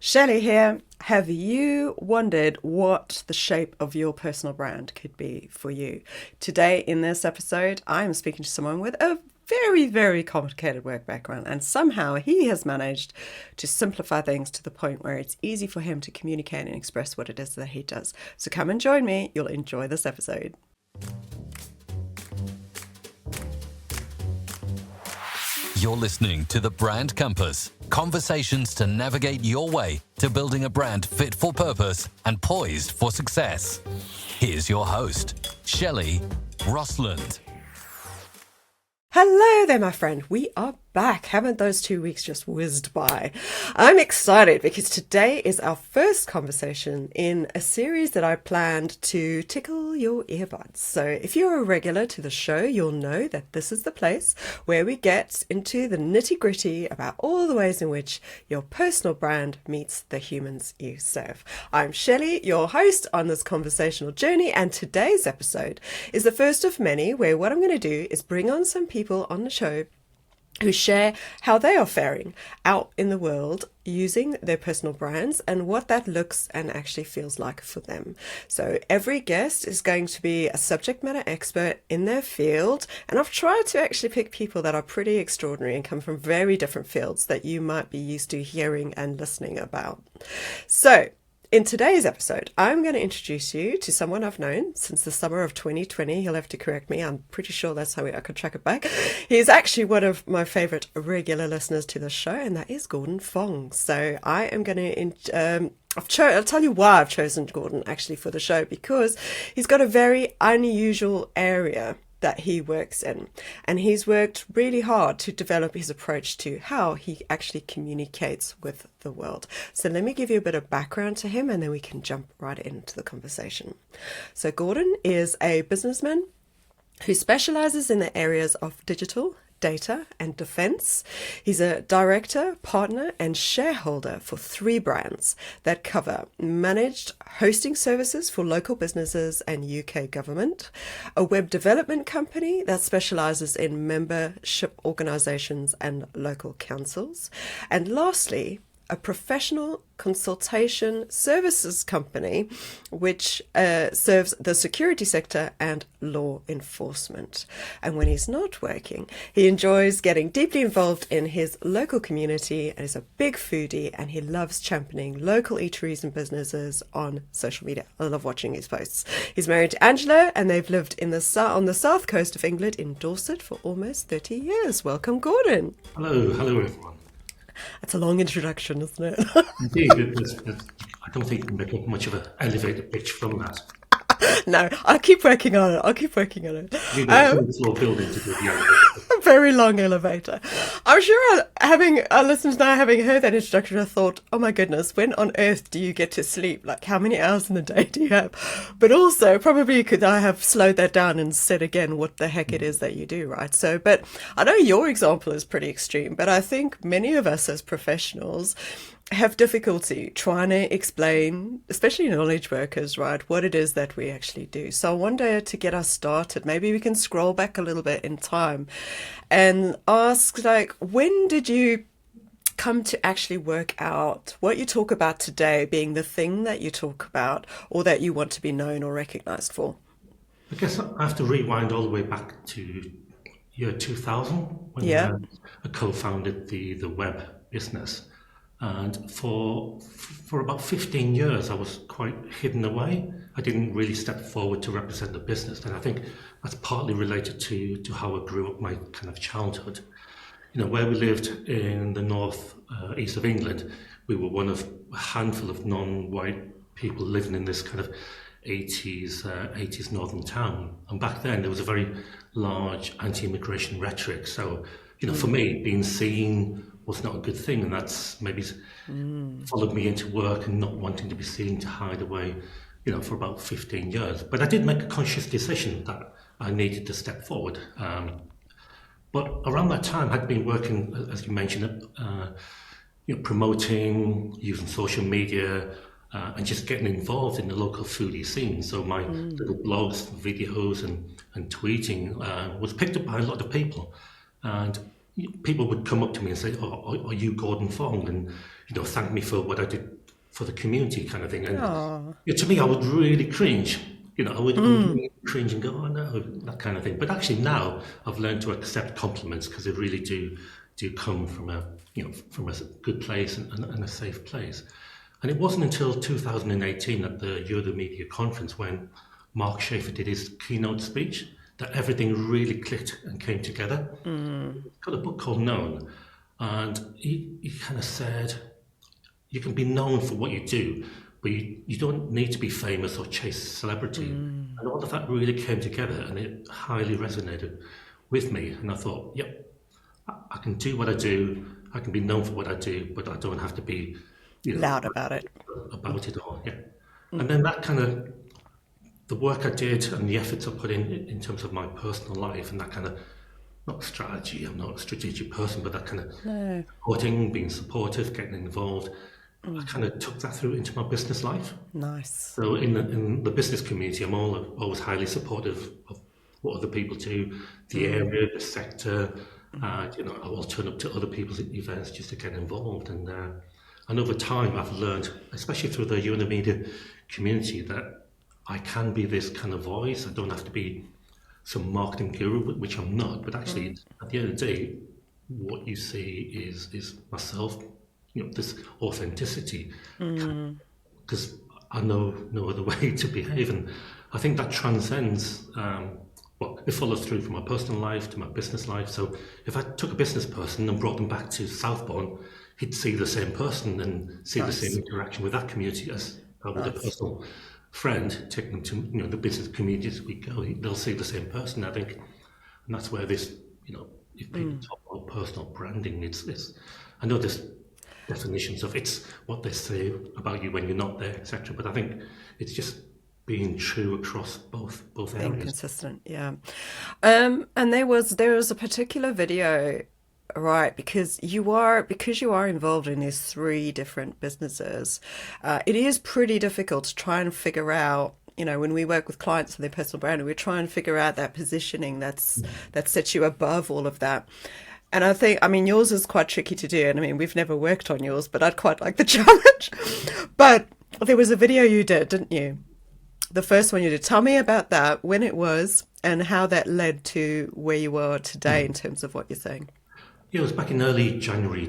Shelley here. Have you wondered what the shape of your personal brand could be for you? Today, in this episode, I am speaking to someone with a very, very complicated work background, and somehow he has managed to simplify things to the point where it's easy for him to communicate and express what it is that he does. So come and join me. You'll enjoy this episode. You're listening to The Brand Compass, conversations to navigate your way to building a brand fit for purpose and poised for success. Here's your host, Shelley Rosland. Hello there, my friend. We are back. Haven't those 2 weeks just whizzed by? I'm excited because today is our first conversation in a series that I planned to tickle your earbuds. So if you're a regular to the show, you'll know that this is the place where we get into the nitty-gritty about all the ways in which your personal brand meets the humans you serve. I'm Shelley, your host on this conversational journey, and today's episode is the first of many where what I'm going to do is bring on some people on the show who share how they are faring out in the world using their personal brands and what that looks and actually feels like for them. So every guest is going to be a subject matter expert in their field, and I've tried to actually pick people that are pretty extraordinary and come from very different fields that you might be used to hearing and listening about. So in today's episode, I'm going to introduce you to someone I've known since the summer of 2020. He'll have to correct me. I'm pretty sure that's how I could track it back. He's actually one of my favorite regular listeners to the show, and that is Gordon Fong. So I am going to I'll tell you why I've chosen Gordon actually for the show, because he's got a very unusual area that he works in, and he's worked really hard to develop his approach to how he actually communicates with the world. So let me give you a bit of background to him, and then we can jump right into the conversation. So Gordon is a businessman who specializes in the areas of digital, data and defense. He's a director, partner and shareholder for 3 brands that cover managed hosting services for local businesses and UK government, a web development company that specializes in membership organizations and local councils, and lastly, a professional consultation services company which serves the security sector and law enforcement. And when he's not working, he enjoys getting deeply involved in his local community and is a big foodie, and he loves championing local eateries and businesses on social media. I love watching his posts. He's married to Angela, and they've lived in on the south coast of England in Dorset for almost 30 years. Welcome, Gordon. Hello everyone. That's a long introduction, isn't it? Indeed, I don't think you can make up much of an elevator pitch from that. No, I'll keep working on it. You need a small building to do the elevator. A very long elevator. I'm sure having our listeners now, having heard that introduction, I thought, oh my goodness, when on earth do you get to sleep? Like, how many hours in the day do you have? But also, probably could I have slowed that down and said again what the heck it is that you do, right? So, but I know your example is pretty extreme, but I think many of us as professionals have difficulty trying to explain, especially knowledge workers, right, what it is that we actually do. So I wonder, to get us started, maybe we can scroll back a little bit in time and ask, like, when did you come to actually work out what you talk about today being the thing that you talk about or that you want to be known or recognized for? I guess I have to rewind all the way back to year 2000 when I co-founded the web business. And for about 15 years, I was quite hidden away. I didn't really step forward to represent the business. And I think that's partly related to how I grew up, my kind of childhood. You know, where we lived in the north east of England, we were one of a handful of non-white people living in this kind of 80s northern town. And back then, there was a very large anti-immigration rhetoric. So, you know, for me, being seen was not a good thing, and that's maybe followed me into work and not wanting to be seen, to hide away, you know, for about 15 years. But I did make a conscious decision that I needed to step forward. But around that time, I'd been working, as you mentioned, you know, promoting, using social media, and just getting involved in the local foodie scene. So my little blogs, videos, and tweeting was picked up by a lot of people, and people would come up to me and say, "Oh, are you Gordon Fong?" And thank me for what I did for the community kind of thing. And Oh, to me, I would really cringe. I would really cringe and go, oh no, that kind of thing. But actually now I've learned to accept compliments because they really do come from a good place and a safe place. And it wasn't until 2018 at the Yoda Media Conference when Mark Schaefer did his keynote speech that everything really clicked and came together. He's got a book called Known, and he kind of said, you can be known for what you do, but you don't need to be famous or chase celebrity. And all of that really came together, and it highly resonated with me. And I thought, yep, I can do what I do, I can be known for what I do, but I don't have to be loud about it. about it all. Yeah. And then that kind of, the work I did and the efforts I put in terms of my personal life and that kind of, not strategy, I'm not a strategic person, but that kind of supporting, being supportive, getting involved, I kind of took that through into my business life. Nice. So in the business community, I'm always highly supportive of what other people do, the area, the sector. I'll turn up to other people's events just to get involved. And over time, I've learned, especially through the Yoda Media community, that I can be this kind of voice. I don't have to be some marketing guru, which I'm not. But actually, at the end of the day, what you see is myself. This authenticity, because I know no other way to behave, and I think that transcends. It follows through from my personal life to my business life. So if I took a business person and brought them back to Southbourne, he'd see the same person and see the same interaction with that community as with a personal friend. Taking them to the business communities we go, they'll see the same person. I think, and that's where this if people talk about personal branding, it's I know there's definitions of it's what they say about you when you're not there, etc. But I think it's just being true across both Being areas. consistent, yeah. And there was a particular video, right? Because you are involved in these 3 different businesses. It is pretty difficult to try and figure out. When we work with clients for their personal brand, we try and figure out that positioning that sets you above all of that. And I mean, yours is quite tricky to do. And I mean, we've never worked on yours, but I'd quite like the challenge. But there was a video you did, didn't you? The first one you did. Tell me about that, when it was, and how that led to where you are today in terms of what you're saying. Yeah, it was back in early January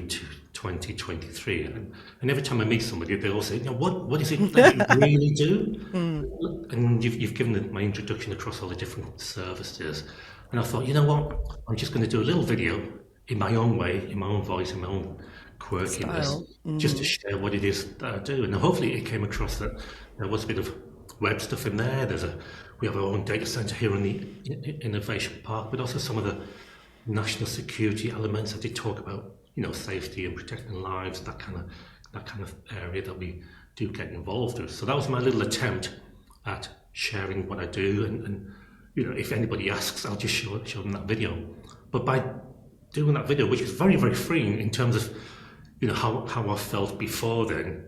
2023. And every time I meet somebody, they all say, what is it that you really do? And you've given my introduction across all the different services. And I thought, you know what? I'm just going to do a little video in my own way, in my own voice, in my own quirkiness, just to share what it is that I do. And hopefully it came across that there was a bit of web stuff in there. We have our own data center here in the Innovation Park, but also some of the national security elements. I did talk about, safety and protecting lives, that kind of area that we do get involved with. So that was my little attempt at sharing what I do. And if anybody asks, I'll just show them that video. But by doing that video, which is very, very freeing in terms of, how I felt before then,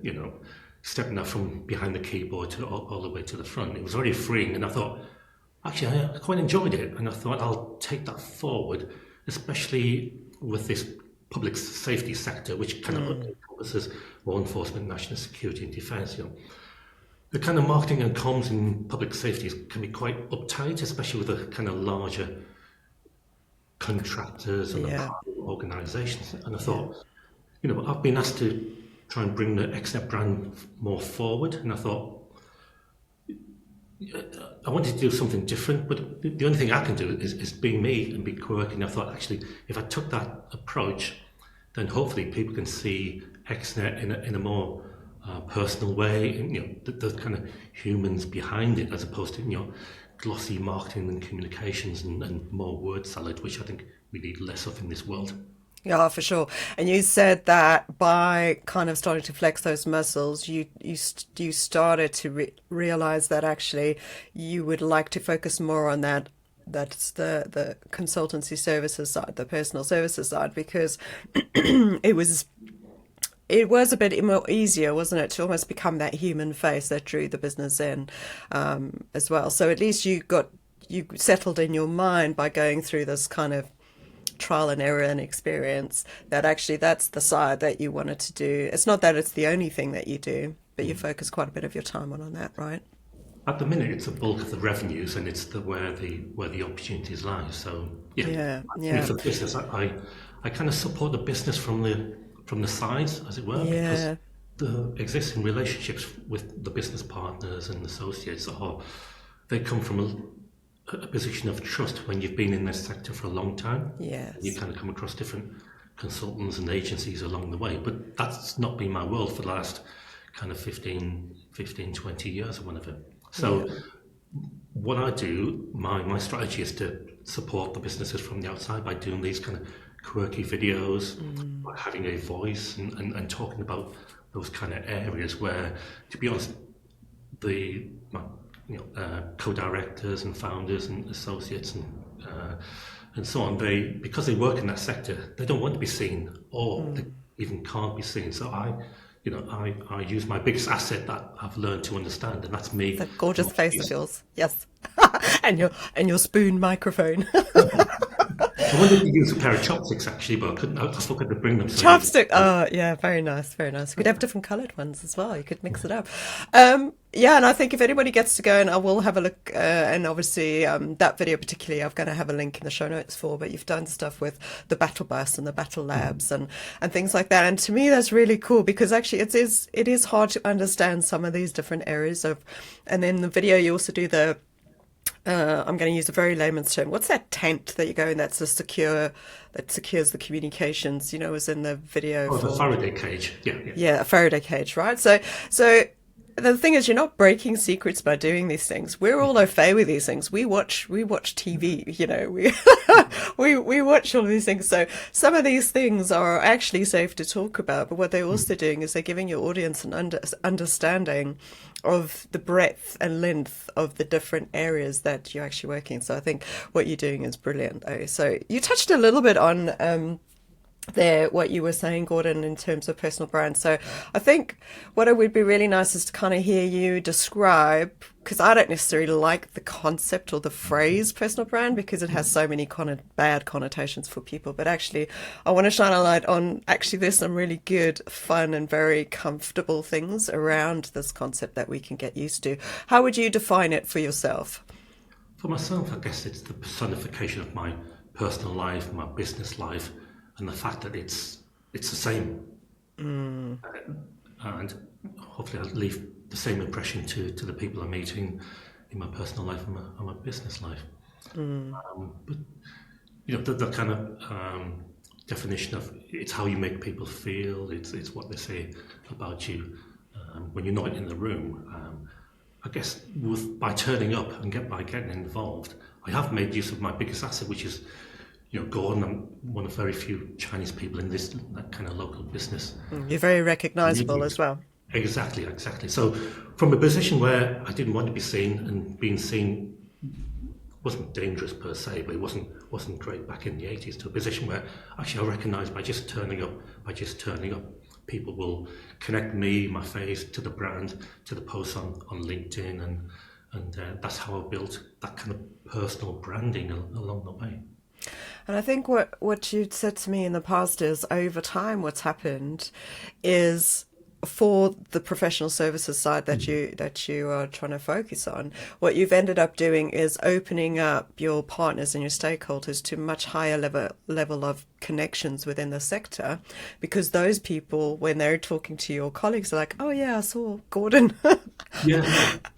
stepping up from behind the keyboard to all the way to the front, it was very freeing. And I thought, actually, I quite enjoyed it. And I thought I'll take that forward, especially with this public safety sector, which kind of encompasses law enforcement, national security and defence. The kind of marketing and comms in public safety can be quite uptight, especially with the kind of larger contractors and the organisations. And I thought, I've been asked to try and bring the 𝗧𝗛𝗜𝗦 brand more forward, and I thought I wanted to do something different, but the only thing I can do is be me and be quirky. And I thought, actually, if I took that approach, then hopefully people can see 𝗧𝗛𝗜𝗦 in a more personal way, and the kind of humans behind it, as opposed to glossy marketing and communications and more word salad, which I think we need less of in this world. Yeah, for sure. And you said that by kind of starting to flex those muscles, you started to realize that actually you would like to focus more on that. That's the consultancy services side, the personal services side, because it was a bit more easier, wasn't it, to almost become that human face that drew the business in as well. So at least you settled in your mind by going through this kind of trial and error and experience, that actually that's the side that you wanted to do. It's not that it's the only thing that you do, but you focus quite a bit of your time on that, right? At the minute, it's the bulk of the revenues, and it's where the opportunities lie. So Yeah. For business, I kind of support the business from the sides, as it were, because the existing relationships with the business partners and associates they come from a position of trust when you've been in this sector for a long time. Yes. You kind of come across different consultants and agencies along the way, but that's not been my world for the last kind of 15, 20 years or whatever. So what I do, my strategy is to support the businesses from the outside by doing these kind of quirky videos, by having a voice and talking about those kind of areas where, to be honest, the co-directors and founders and associates and so on, because they work in that sector, they don't want to be seen, or they even can't be seen. So I use my biggest asset that I've learned to understand, and that's me. That gorgeous face of yours, yes, and your spoon microphone. I wanted to use a pair of chopsticks actually, but I couldn't. I forgot to bring them. So Chopstick. Oh, yeah, very nice, very nice. You could have different coloured ones as well. You could mix it up. Yeah, and I think if anybody gets to go, and I will have a look, and obviously that video particularly, I'm going to have a link in the show notes for. But you've done stuff with the Battle Bus and the Battle Labs and things like that. And to me, that's really cool because actually it is hard to understand some of these different areas of. And then the video, you also do the. I'm going to use a very layman's term. What's that tent that you go in that secures the communications? You know, was in the video. Oh, the Faraday cage. Yeah, a Faraday cage, right? So the thing is, you're not breaking secrets by doing these things. We're all au fait with these things. We watch TV, you know, we watch all of these things. So some of these things are actually safe to talk about, but what they're also doing is they're giving your audience an understanding of the breadth and length of the different areas that you're actually working. So I think what you're doing is brilliant. So you touched a little bit on what you were saying, Gordon, in terms of personal brand. So I think what it would be really nice is to kind of hear you describe, because I don't necessarily like the concept or the phrase personal brand because it has so many bad connotations for people. But actually, I want to shine a light on actually there's some really good, fun and very comfortable things around this concept that we can get used to. How would you define it for yourself? For myself, I guess it's the personification of my personal life, my business life, and the fact that it's the same, and hopefully I'll leave the same impression to the people I'm meeting in my personal life and my business life. But you know, the kind of definition of it's how you make people feel. It's what they say about you when you're not in the room. I guess by turning up and by getting involved, I have made use of my biggest asset, which is. You know, Gordon, I'm one of very few Chinese people in that kind of local business. You're very recognisable as well. Exactly. So from a position where I didn't want to be seen, and being seen wasn't dangerous per se, but it wasn't great back in the 80s, to a position where actually I recognised by just turning up, people will connect me, my face, to the brand, to the posts on LinkedIn, and that's how I built that kind of personal branding along the way. And I think what you'd said to me in the past is over time what's happened is for the professional services side that you are trying to focus on, what you've ended up doing is opening up your partners and your stakeholders to much higher level of connections within the sector, because those people, when they're talking to your colleagues, are like, oh yeah, I saw Gordon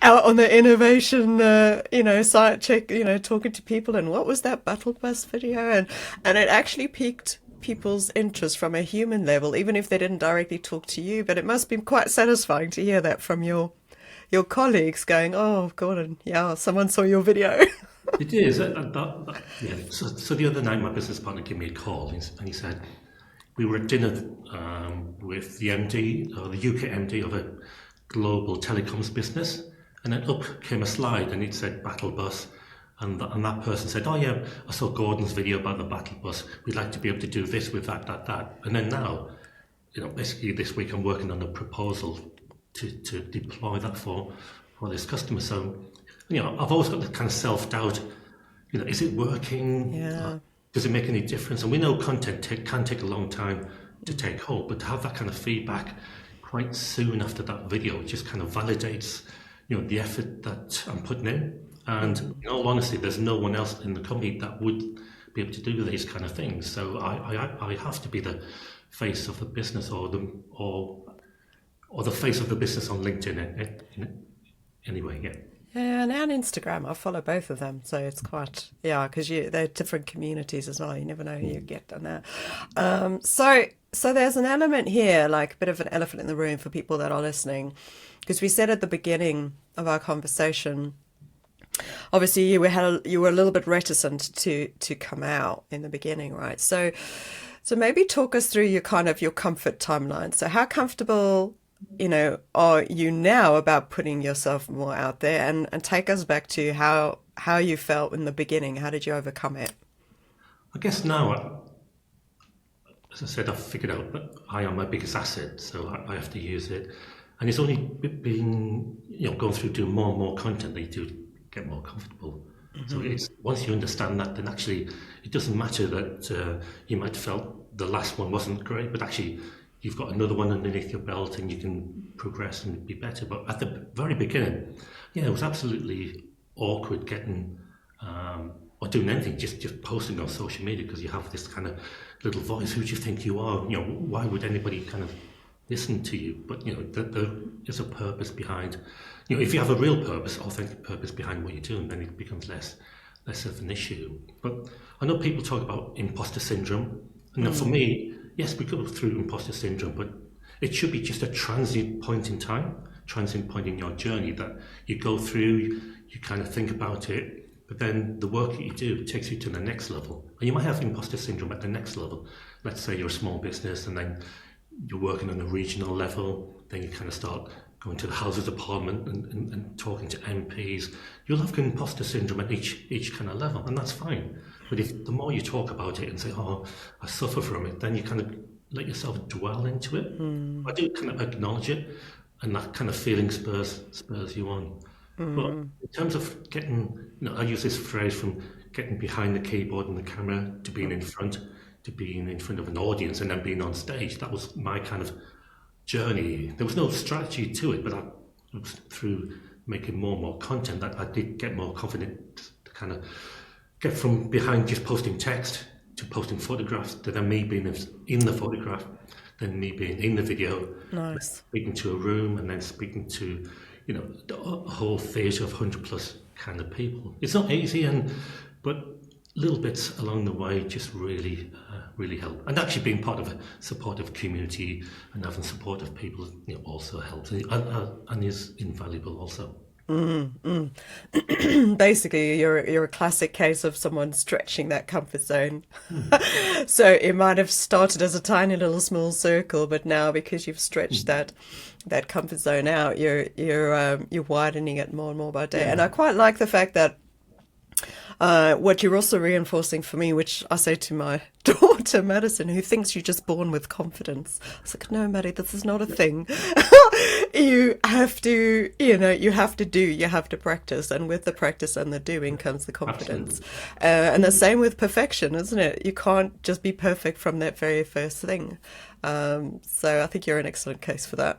out on the innovation site check, talking to people, and what was that Battle Bus video, and it actually piqued people's interest from a human level, even if they didn't directly talk to you. But it must be quite satisfying to hear that from your colleagues going, oh, Gordon, yeah, someone saw your video. It is. So the other night, my business partner gave me a call, and he said, we were at dinner with the MD, or the UK MD of a global telecoms business, and then up came a slide, and it said Battle Bus. And that person said, oh yeah, I saw Gordon's video about the Battle Bus. We'd like to be able to do this with that. And then now, basically this week I'm working on a proposal to deploy that for this customer. So, I've always got the kind of self-doubt, is it working? Yeah. does it make any difference? And we know content can take a long time to take hold, but to have that kind of feedback quite soon after that video, it just kind of validates, the effort that I'm putting in. And in all honesty, there's no one else in the company that would be able to do these kind of things. So I have to be the face of the business, or the face of the business on LinkedIn. Anyway, yeah. Yeah, and on Instagram, I follow both of them, so it's quite, because they're different communities as well. You never know who you get on that. So there's an element here, like a bit of an elephant in the room for people that are listening, because we said at the beginning of our conversation, obviously you were a little bit reticent to come out in the beginning, right? So maybe talk us through your comfort timeline. So how comfortable, are you now about putting yourself more out there, and take us back to how you felt in the beginning. How did you overcome it? I guess now, as I said, I've figured out that I am my biggest asset, so I have to use it. And it's only been, going through doing more and more content that you do get more comfortable. Mm-hmm. So it's once you understand that, then actually it doesn't matter that you might have felt the last one wasn't great, but actually you've got another one underneath your belt and you can progress and be better. But at the very beginning, it was absolutely awkward getting or doing anything, just posting on social media, because you have this kind of little voice. Who do you think you are? Why would anybody kind of listen to you? But there is a purpose behind. If you have a real purpose, authentic purpose behind what you're doing, then it becomes less of an issue. But I know people talk about imposter syndrome, and for me, yes, we go through imposter syndrome, but it should be just a transient point in time, transient point in your journey that you go through. You kind of think about it. But then the work that you do takes you to the next level. And you might have imposter syndrome at the next level. Let's say you're a small business and then you're working on a regional level. Then you kind of start going to the Houses of Parliament and talking to MPs. You'll have imposter syndrome at each kind of level, and that's fine. But if the more you talk about it and say, I suffer from it, then you kind of let yourself dwell into it. I do kind of acknowledge it, and that kind of feeling spurs you on. But in terms of getting, I use this phrase from getting behind the keyboard and the camera to being in front of an audience and then being on stage. That was my kind of journey. There was no strategy to it, but it was through making more and more content that I did get more confident to kind of get from behind just posting text to posting photographs, to then me being in the photograph, then me being in the video, nice, speaking to a room, and then speaking to a whole theatre of 100+ kind of people. It's not easy, but little bits along the way just really help. And actually being part of a supportive community and having supportive people also helps, and is invaluable also. Basically, you're a classic case of someone stretching that comfort zone. So it might have started as a tiny little small circle, but now because you've stretched that comfort zone out, you're widening it more and more by day. Yeah. And I quite like the fact that what you're also reinforcing for me, which I say to my daughter Madison, who thinks you're just born with confidence. I was like, no, Maddie, this is not a thing. You have to, you have to practice, and with the practice and the doing comes the confidence. And the same with perfection, isn't it? You can't just be perfect from that very first thing. So I think you're an excellent case for that.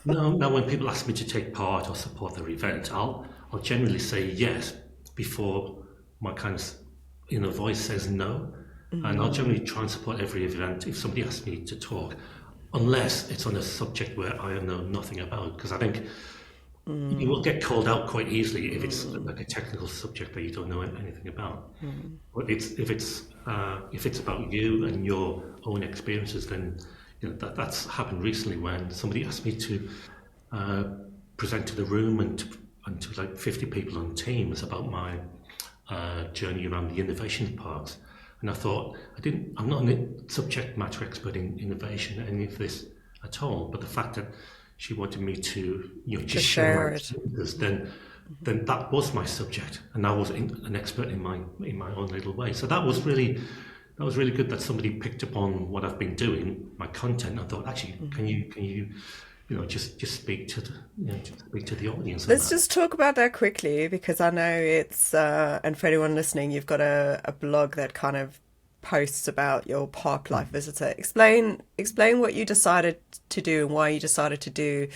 Now when people ask me to take part or support their event, I'll generally say yes before my kind of voice says no. Mm-hmm. And I'll generally try and support every event if somebody asks me to talk, unless it's on a subject where I know nothing about, because I think you will get called out quite easily if it's like a technical subject that you don't know anything about. But if it's about you and your own experiences, then that's happened recently when somebody asked me to present to the room and to like 50 people on Teams about my journey around the innovation parks. And I thought, I'm not a subject matter expert in innovation, any of this at all, but the fact that she wanted me to just share it, then that was my subject, and I was an expert in my own little way. So that was really good that somebody picked up on what I've been doing, my content. I thought, actually, can you just speak to the audience. Let's just talk about that quickly, because I know it's and for anyone listening, you've got a blog that kind of posts about your park life visitor. Explain what you decided to do and why you decided to do,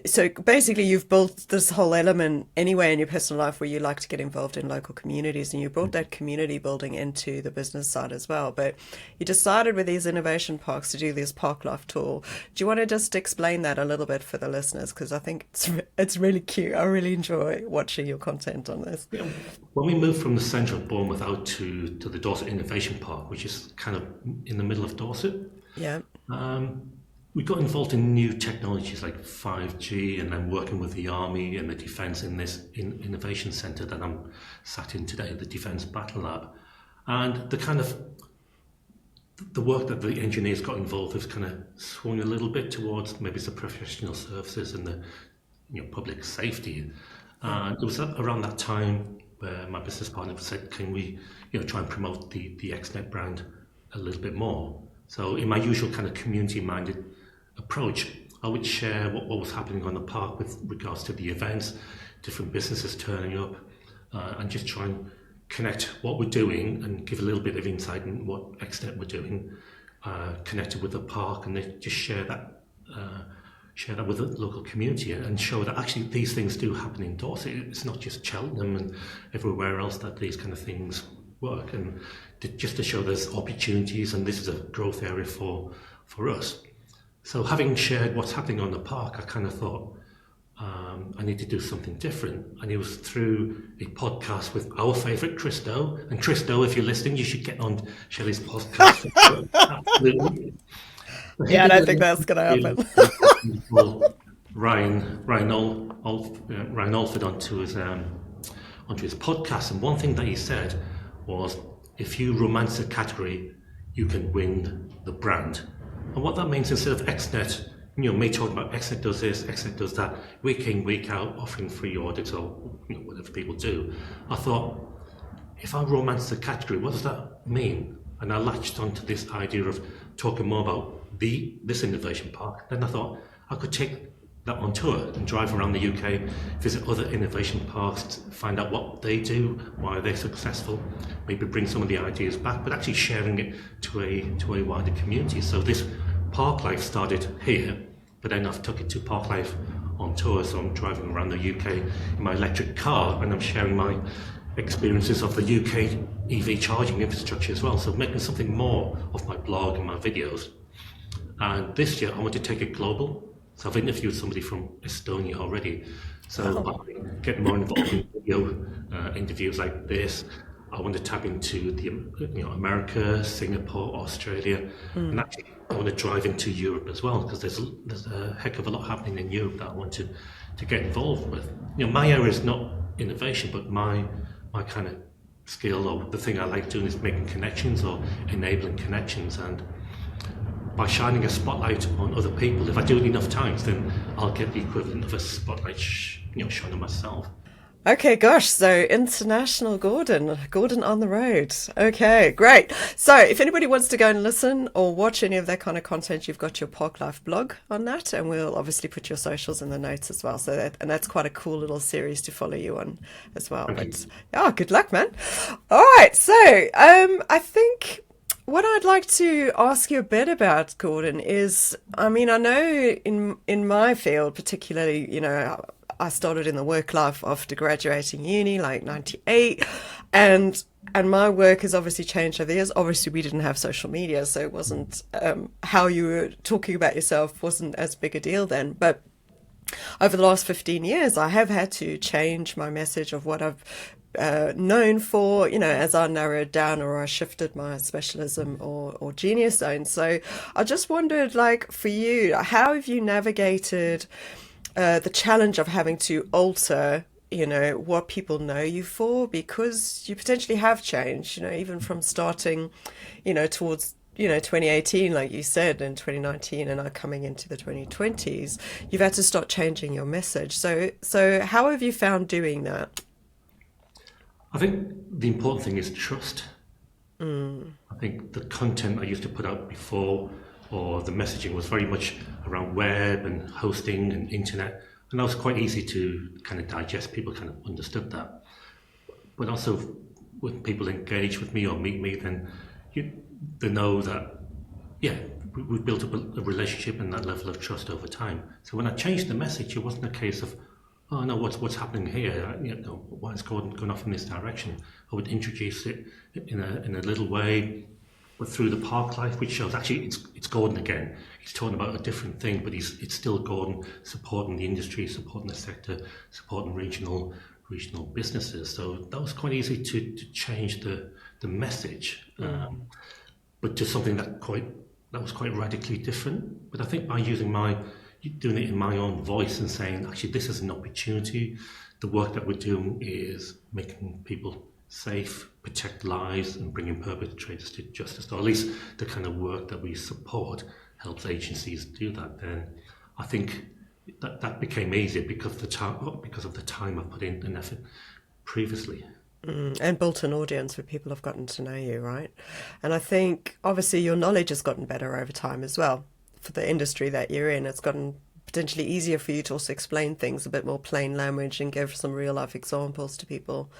so basically you've built this whole element anyway in your personal life where you like to get involved in local communities, and you brought that community building into the business side as well. But you decided with these innovation parks to do this park life tour. Do you want to just explain that a little bit for the listeners? Because I think it's really cute. I really enjoy watching your content on this. Yeah. When we moved from the centre of Bournemouth out to the Dorset Innovation Park, which is kind of in the middle of Dorset, yeah, we got involved in new technologies like 5G, and then working with the Army and the Defence in this innovation centre that I'm sat in today, the Defence Battle Lab. And the work that the engineers got involved with kind of swung a little bit towards maybe the professional services and the public safety. And it was around that time where my business partner said, can we try and promote the 𝗧𝗛𝗜𝗦 brand a little bit more? So in my usual kind of community-minded approach, I would share what was happening on the park with regards to the events, different businesses turning up, and just try and connect what we're doing and give a little bit of insight in what 𝗧𝗛𝗜𝗦 we're doing, connected with the park, and then just share that with the local community and show that actually these things do happen in Dorset. It's not just Cheltenham and everywhere else that these kind of things work, and just to show there's opportunities and this is a growth area for us. So having shared what's happening on the park, I kind of thought I need to do something different. And it was through a podcast with our favourite 𝗘𝗣𝗜𝗦. And 𝗘𝗣𝗜𝗜, if you're listening, you should get on Shelley's podcast. Absolutely. Yeah, I don't think that's going to happen. Ryan Alford onto his podcast, and one thing that he said was, if you romance a category, you can win the brand. And what that means, instead of 𝗧𝗛𝗏, me talking about 𝗧𝗏𝗏 does this, 𝗧𝗏𝗏 does that, week in, week out, offering free audits or whatever people do, I thought, if I romance the category, what does that mean? And I latched onto this idea of talking more about this innovation park. Then I thought I could take that on tour and drive around the UK, visit other innovation parks, find out what they do, why they're successful, maybe bring some of the ideas back, but actually sharing it to a wider community. So this park life started here, but then I've took it to park life on tour. So I'm driving around the UK in my electric car, and I'm sharing my experiences of the UK EV charging infrastructure as well. So making something more of my blog and my videos. And this year I want to take it global. So I've interviewed somebody from Estonia already. So by getting more involved in video interviews like this, I want to tap into the America, Singapore, Australia, and actually I want to drive into Europe as well, because there's a heck of a lot happening in Europe that I want to get involved with. My area is not innovation, but my kind of skill, or the thing I like doing, is making connections or enabling connections. And by shining a spotlight on other people, if I do it enough times, then I'll get the equivalent of a spotlight shone on myself. Okay, gosh, so international Gordon on the road. Okay, great. So if anybody wants to go and listen or watch any of that kind of content, you've got your Park Life blog on that, and we'll obviously put your socials in the notes as well. So that's quite a cool little series to follow you on as well. But good luck, man. All right, so I think what I'd like to ask you a bit about, Gordon, is, I know in my field particularly, I started in the work life after graduating uni, like 98, and my work has obviously changed over the years. Obviously, we didn't have social media, so it wasn't how you were talking about yourself wasn't as big a deal then. But over the last 15 years, I have had to change my message of what I've known for, as I narrowed down or I shifted my specialism or genius zone. So I just wondered, like, for you, how have you navigated the challenge of having to alter, what people know you for, because you potentially have changed, even from starting, towards 2018, like you said, in 2019, and now coming into the 2020s, you've had to start changing your message. So how have you found doing that? I think the important thing is trust. I think the content I used to put out before, or the messaging, was very much around web and hosting and internet, and that was quite easy to kind of digest. People kind of understood that. But also, when people engage with me or meet me, then they know that, yeah, we built up a relationship and that level of trust over time. So when I changed the message, it wasn't a case of, oh no, what's happening here? Why is Gordon going off in this direction? I would introduce it in a little way, but through the park life, which shows actually it's Gordon again. He's talking about a different thing, but it's still Gordon supporting the industry, supporting the sector, supporting regional businesses. So that was quite easy to change the message, but to something that was quite radically different. But I think by doing it in my own voice and saying, actually, this is an opportunity. The work that we're doing is making people safe, protect lives, and bringing perpetrators to justice, or at least the kind of work that we support helps agencies do that. Then I think that became easier because of the time I put in and effort previously. And built an audience where people have gotten to know you, right? And I think obviously your knowledge has gotten better over time as well. For the industry that you're in, it's gotten potentially easier for you to also explain things a bit more plain language and give some real life examples to people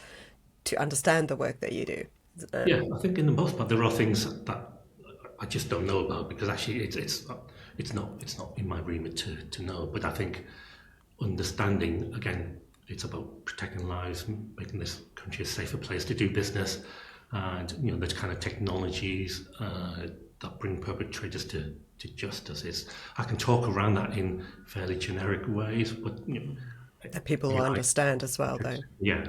to understand the work that you do. Yeah, I think in the most part there are things that I just don't know about because actually it's not in my remit to know. But I think understanding, again, it's about protecting lives, making this country a safer place to do business, and the kind of technologies that bring perpetrators to justice. I can talk around that in fairly generic ways, but that people will understand as well, though. Yeah.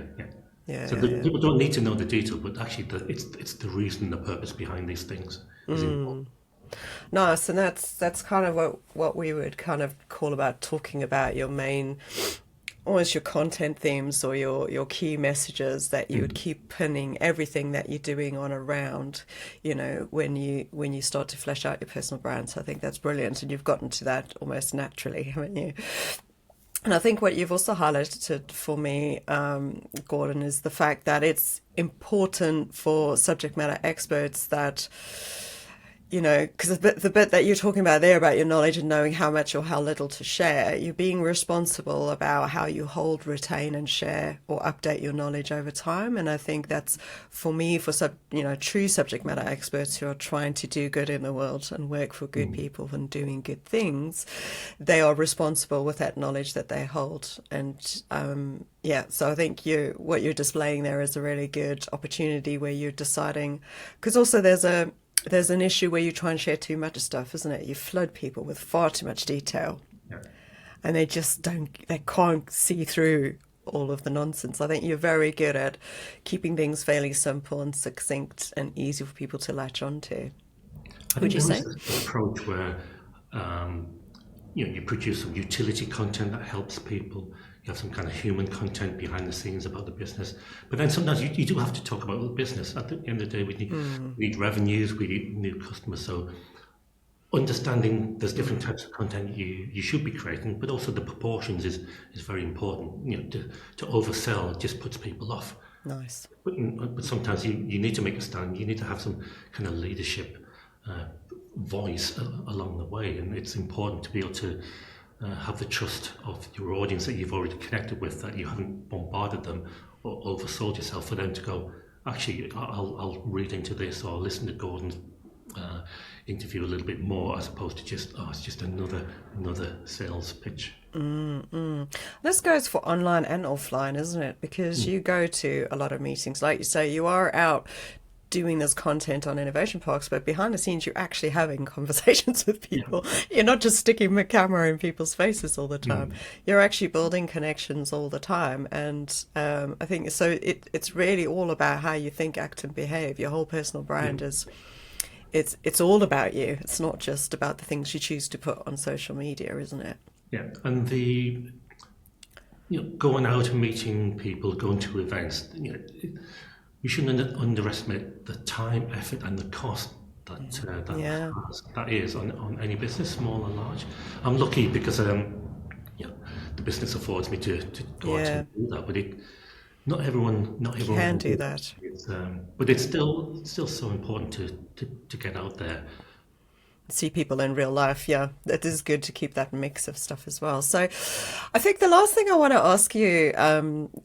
People don't need to know the detail, but actually, it's the reason, the purpose behind these things is important. Nice, and that's kind of what we would kind of call about talking about your main, almost your content themes or your key messages that you would keep pinning everything that you're doing on around, when you start to flesh out your personal brand. So I think that's brilliant, and you've gotten to that almost naturally, haven't you? And I think what you've also highlighted for me, Gordon, is the fact that it's important for subject matter experts that, because the bit that you're talking about there about your knowledge and knowing how much or how little to share, you're being responsible about how you hold, retain and share or update your knowledge over time. And I think that's, for me, for true subject matter experts who are trying to do good in the world and work for good people and doing good things, they are responsible with that knowledge that they hold. And so I think what you're displaying there is a really good opportunity where you're deciding, because also there's an issue where you try and share too much stuff, isn't it? You flood people with far too much detail, and they can't see through all of the nonsense. I think you're very good at keeping things fairly simple and succinct and easy for people to latch onto. Would you say? An approach where you produce some utility content that helps people. You have some kind of human content behind the scenes about the business. But then sometimes you do have to talk about the business. At the end of the day, we need revenues, we need new customers. So understanding there's different types of content you should be creating, but also the proportions is very important. To oversell just puts people off. Nice. But sometimes you need to make a stand. You need to have some kind of leadership voice along the way. And it's important to be able to have the trust of your audience that you've already connected with, that you haven't bombarded them or oversold yourself, for them to go, actually, I'll read into this or listen to Gordon's interview a little bit more, as opposed to just, it's just another sales pitch. This goes for online and offline, isn't it? Because you go to a lot of meetings, like you say, you are out doing this content on innovation parks, but behind the scenes you're actually having conversations with people. You're not just sticking the camera in people's faces all the time. You're actually building connections all the time. And I think so it's really all about how you think, act and behave. Your whole personal brand is it's all about you. It's not just about the things you choose to put on social media, isn't it? Yeah, and going out and meeting people, going to events, we shouldn't underestimate the time, effort, and the cost that is on any business, small or large. I'm lucky because the business affords me to go out and do that, but not everyone can do that. But it's still so important to get out there. see people in real life. Yeah, it is good to keep that mix of stuff as well. So I think the last thing I want to ask you,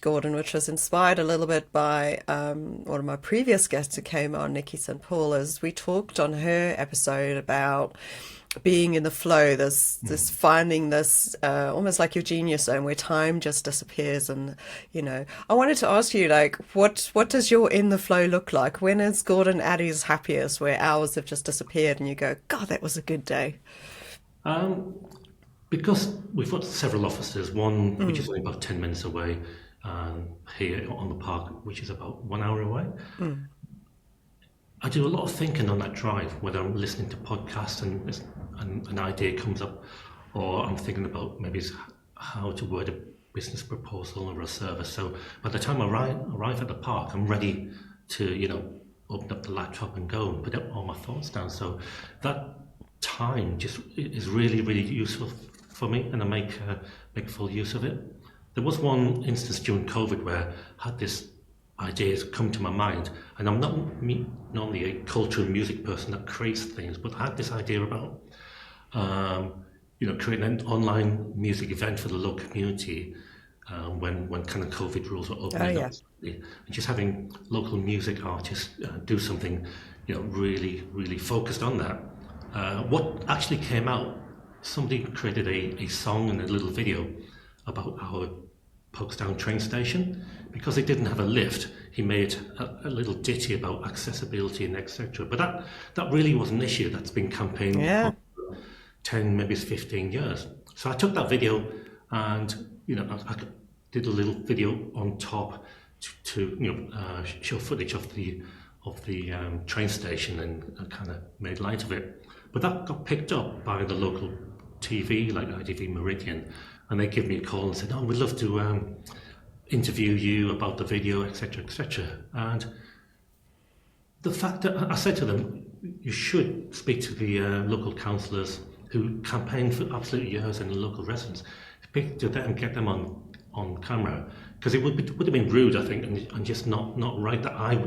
Gordon, which was inspired a little bit by one of my previous guests who came on, Nikki St. Paul, is we talked on her episode about being in the flow, this finding this almost like your genius zone where time just disappears. And I wanted to ask you, like, what does your in the flow look like? When is Gordon Addy's happiest, where hours have just disappeared and you go, God, that was a good day? Because we've got several offices, one which is only about 10 minutes away, here on the park, which is about 1 hour away. I do a lot of thinking on that drive, whether I'm listening to podcasts and an idea comes up, or I'm thinking about maybe how to word a business proposal or a service. So by the time I arrive at the park, I'm ready to, open up the laptop and go and put all my thoughts down. So that time just is really, really useful for me, and I make full use of it. There was one instance during COVID where I had this ideas come to my mind, and I'm not normally a cultural music person that creates things, but I had this idea about creating an online music event for the local community when kind of COVID rules were opening up, and just having local music artists do something really, really focused on that. What actually came out, somebody created a song and a little video about our Folkestone train station. Because it didn't have a lift, he made a little ditty about accessibility and etc. But that really was an issue that's been campaigning for 10, maybe 15 years. So I took that video and I did a little video on top to show footage of the train station and kind of made light of it. But that got picked up by the local TV, like ITV Meridian, and they give me a call and said, "Oh, we'd love to interview you about the video, etc., etc." And the fact that I said to them, you should speak to the local councillors who campaigned for absolute years and the local residents, speak to them, get them on camera, because it would have been rude, I think, and just not right that I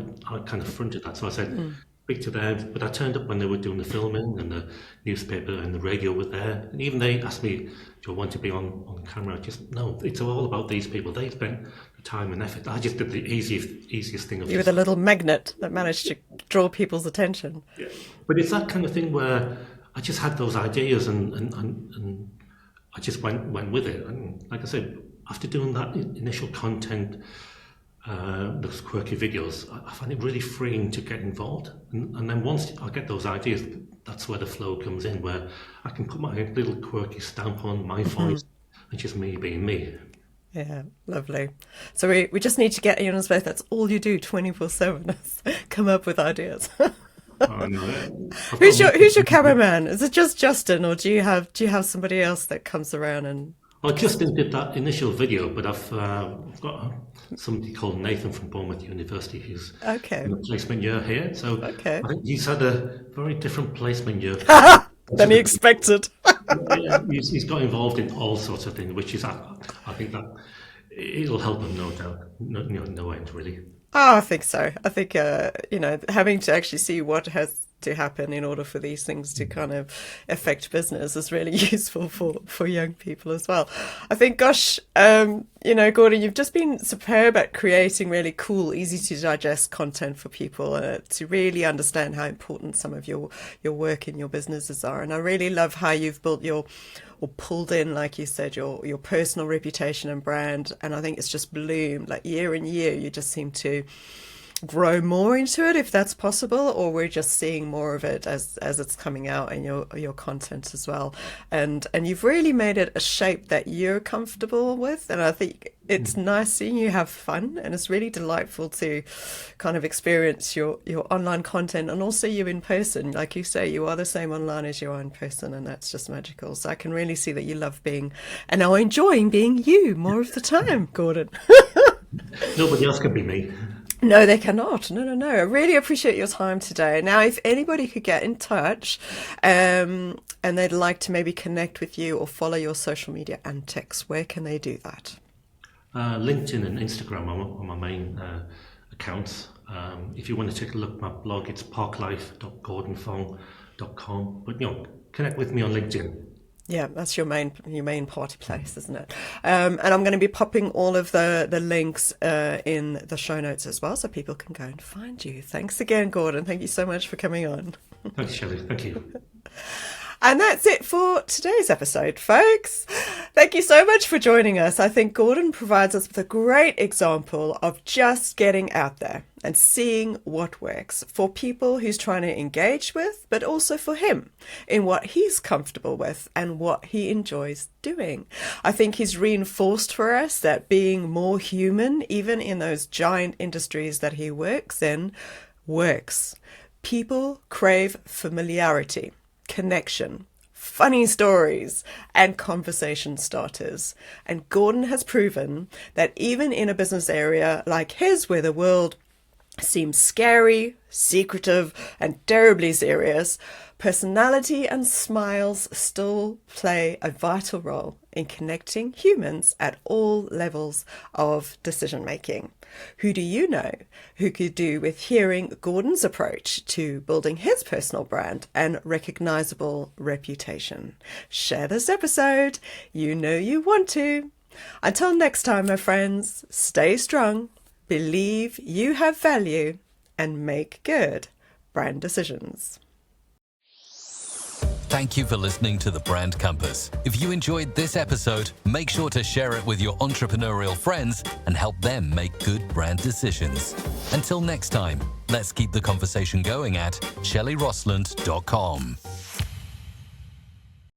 kind of fronted that. So I said, speak to them, but I turned up when they were doing the filming, and the newspaper and the radio were there, and even they asked me, do I want to be on camera? No, it's all about these people. They spent the time and effort. I just did the easiest thing. You were the little magnet that managed to draw people's attention. Yeah. But it's that kind of thing where I just had those ideas and I just went with it. And like I said, after doing that initial content, those quirky videos, I find it really freeing to get involved. And then once I get those ideas, that's where the flow comes in, where I can put my little quirky stamp on my voice and just me being me. Yeah, lovely. So we just need to get you on space. That's all you do 24/7. Come up with ideas. Who's your cameraman? Is it just Justin, or do you have somebody else that comes around and? Well, Justin did that initial video, but I've got somebody called Nathan from Bournemouth University who's in the placement year here. So I think he's had a very different placement year than he expected. Yeah, he's got involved in all sorts of things, which is, I think that it'll help him, no doubt, no end really. Oh, I think so. I think, having to actually see what has to happen in order for these things to kind of affect business is really useful for young people as well. I think, gosh, Gordon, you've just been superb at creating really cool, easy to digest content for people to really understand how important some of your work and your businesses are. And I really love how you've built or pulled in, like you said, your personal reputation and brand. And I think it's just bloomed like year in year. You just seem to grow more into it, if that's possible, or we're just seeing more of it as it's coming out in your content as well. And you've really made it a shape that you're comfortable with, and I think it's nice seeing you have fun, and it's really delightful to kind of experience your online content and also you in person. Like you say, you are the same online as you are in person, and that's just magical. So I can really see that you love being and are enjoying being you more of the time, Gordon. Nobody else can be me. No, they cannot. No. I really appreciate your time today. Now, if anybody could get in touch and they'd like to maybe connect with you or follow your social media antics, where can they do that? LinkedIn and Instagram are my main accounts. If you want to take a look at my blog, it's parklife.gordonfong 𝗘𝗣𝗜𝗦𝗢𝗙.com. But connect with me on LinkedIn. Yeah, that's your main party place, isn't it? And I'm going to be popping all of the links in the show notes as well, so people can go and find you. Thanks again, Gordon. Thank you so much for coming on. Thanks, Shelley. Thank you. And that's it for today's episode, folks. Thank you so much for joining us. I think Gordon provides us with a great example of just getting out there and seeing what works for people he's trying to engage with, but also for him in what he's comfortable with and what he enjoys doing. I think he's reinforced for us that being more human, even in those giant industries that he works in, works. People crave familiarity, connection, funny stories, and conversation starters. And Gordon has proven that even in a business area like his, where the world seems scary, secretive, and terribly serious, personality and smiles still play a vital role in connecting humans at all levels of decision making. Who do you know who could do with hearing Gordon's approach to building his personal brand and recognizable reputation? Share this episode. You know you want to. Until next time, my friends, stay strong, believe you have value, and make good brand decisions. Thank you for listening to The Brand Compass. If you enjoyed this episode, make sure to share it with your entrepreneurial friends and help them make good brand decisions. Until next time, let's keep the conversation going at 𝗘𝗣𝗜𝗦𝗢𝗘𝗟𝗟.com.